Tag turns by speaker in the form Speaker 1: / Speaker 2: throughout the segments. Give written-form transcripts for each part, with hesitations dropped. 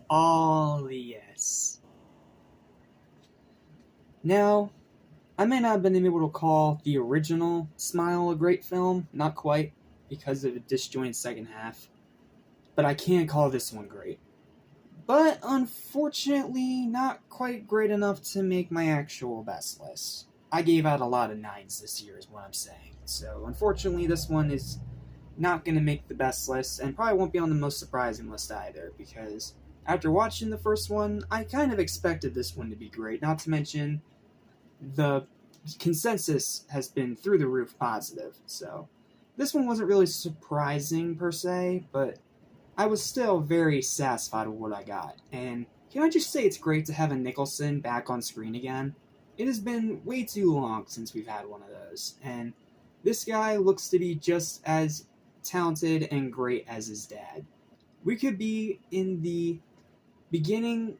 Speaker 1: Oh, yes. Now, I may not have been able to call the original Smile a great film, not quite, because of a disjointed second half, but I can call this one great. But unfortunately, not quite great enough to make my actual best list. I gave out a lot of nines this year, is what I'm saying. So, unfortunately, this one is not going to make the best list, and probably won't be on the most surprising list either, because after watching the first one, I kind of expected this one to be great, not to mention the consensus has been through the roof positive. So, this one wasn't really surprising per se, but I was still very satisfied with what I got. And can I just say it's great to have a Nicholson back on screen again? It has been way too long since we've had one of those, and this guy looks to be just as talented and great as his dad. We could be in the beginning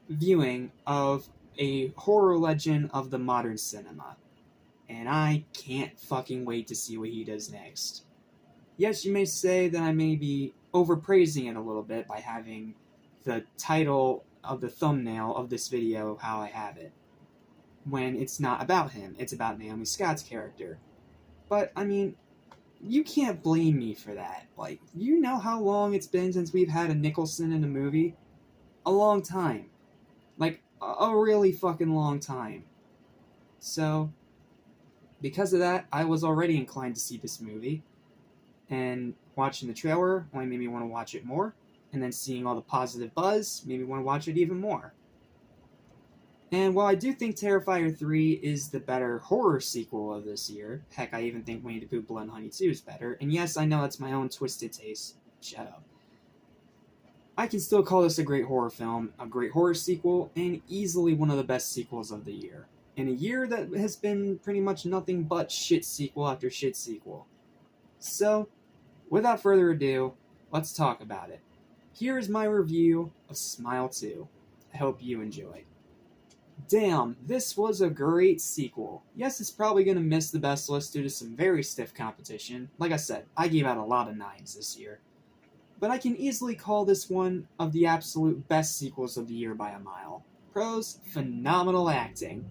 Speaker 1: viewing of a horror legend of the modern cinema, and I can't fucking wait to see what he does next. Yes, you may say that I may be overpraising it a little bit by having the title of the thumbnail of this video how I have it, when it's not about him, it's about Naomi Scott's character. But, I mean, you can't blame me for that. Like, you know how long it's been since we've had a Nicholson in a movie? A long time. Like, a really fucking long time. So, because of that, I was already inclined to see this movie, and watching the trailer only made me want to watch it more, and then seeing all the positive buzz made me want to watch it even more. And while I do think Terrifier 3 is the better horror sequel of this year, heck, I even think Winnie the Pooh Blood and Honey 2 is better, and yes, I know that's my own twisted taste, shut up. I can still call this a great horror film, a great horror sequel, and easily one of the best sequels of the year. In a year that has been pretty much nothing but shit sequel after shit sequel. So, without further ado, let's talk about it. Here is my review of Smile 2. I hope you enjoy. Damn, this was a great sequel. Yes, it's probably going to miss the best list due to some very stiff competition. Like I said, I gave out a lot of nines this year. But I can easily call this one of the absolute best sequels of the year by a mile. Pros, phenomenal acting.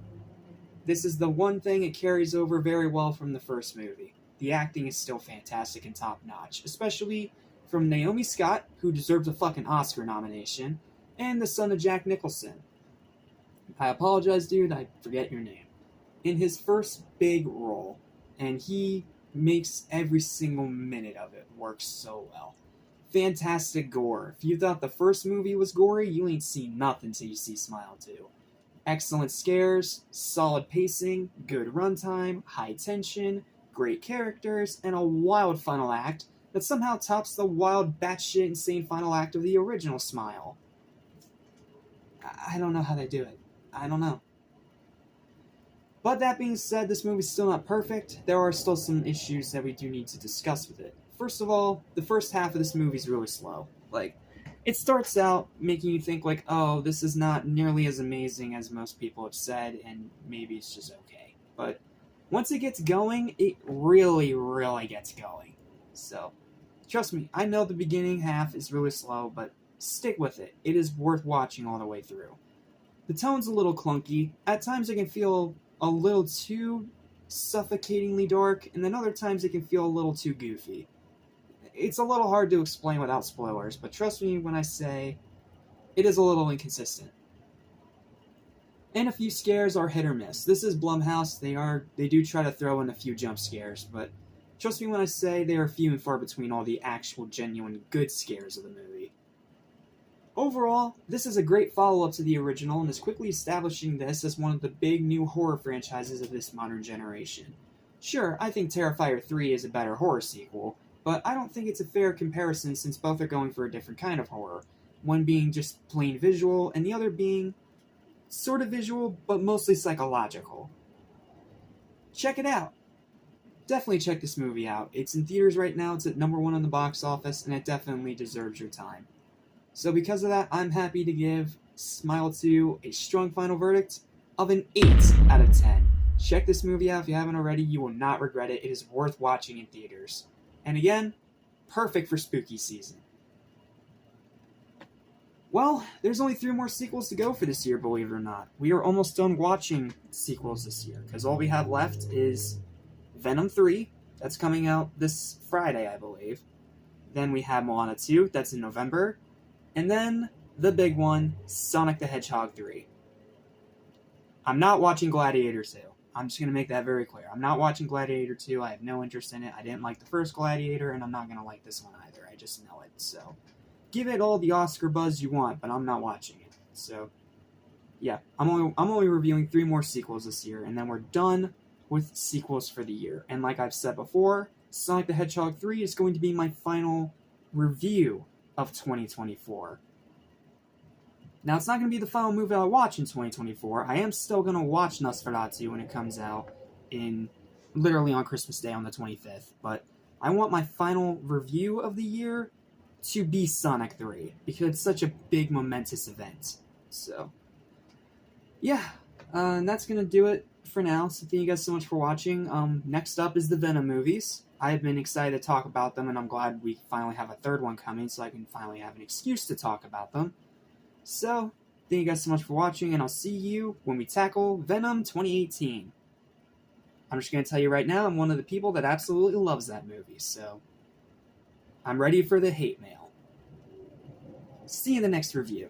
Speaker 1: This is the one thing it carries over very well from the first movie. The acting is still fantastic and top-notch, especially from Naomi Scott, who deserves a fucking Oscar nomination, and the son of Jack Nicholson. I apologize, dude, I forget your name. In his first big role, and he makes every single minute of it work so well. Fantastic gore. If you thought the first movie was gory, you ain't seen nothing till you see Smile 2. Excellent scares, solid pacing, good runtime, high tension, great characters, and a wild final act that somehow tops the wild batshit insane final act of the original Smile. I don't know how they do it. I don't know. But that being said, this movie's still not perfect. There are still some issues that we do need to discuss with it. First of all, the first half of this movie is really slow. Like, it starts out making you think, like, oh, this is not nearly as amazing as most people have said, and maybe it's just okay. But once it gets going, it really, really gets going. So, trust me, I know the beginning half is really slow, but stick with it. It is worth watching all the way through. The tone's a little clunky. At times it can feel a little too suffocatingly dark, and then other times it can feel a little too goofy. It's a little hard to explain without spoilers, but trust me when I say it is a little inconsistent. And a few scares are hit or miss. This is Blumhouse. They do try to throw in a few jump scares, but trust me when I say they are few and far between all the actual genuine good scares of the movie. Overall, this is a great follow-up to the original and is quickly establishing this as one of the big new horror franchises of this modern generation. Sure, I think Terrifier 3 is a better horror sequel, but I don't think it's a fair comparison since both are going for a different kind of horror, one being just plain visual and the other being sort of visual but mostly psychological. Check it out. Definitely check this movie out. It's in theaters right now, it's at #1 on the box office, and it definitely deserves your time. So because of that, I'm happy to give Smile 2 a strong final verdict of an 8 out of 10. Check this movie out if you haven't already. You will not regret it. It is worth watching in theaters. And again, perfect for spooky season. Well, there's only 3 more sequels to go for this year, believe it or not. We are almost done watching sequels this year, because all we have left is Venom 3, that's coming out this Friday, I believe. Then we have Moana 2, that's in November. And then, the big one, Sonic the Hedgehog 3. I'm not watching Gladiator 2. I'm just going to make that very clear. I'm not watching Gladiator 2. I have no interest in it. I didn't like the first Gladiator, and I'm not going to like this one either. I just know it. So, give it all the Oscar buzz you want, but I'm not watching it. So, yeah. I'm only reviewing 3 more sequels this year, and then we're done with sequels for the year. And like I've said before, Sonic the Hedgehog 3 is going to be my final review of 2024. Now, it's not going to be the final movie I watch in 2024. I am still going to watch Nosferatu when it comes out literally on Christmas Day on the 25th. But I want my final review of the year to be Sonic 3, because it's such a big, momentous event. So, yeah, and that's going to do it for now. So thank you guys so much for watching. Next up is the Venom movies. I've been excited to talk about them, and I'm glad we finally have a 3rd one coming, so I can finally have an excuse to talk about them. So, thank you guys so much for watching, and I'll see you when we tackle Venom 2018. I'm just going to tell you right now, I'm one of the people that absolutely loves that movie, so I'm ready for the hate mail. See you in the next review.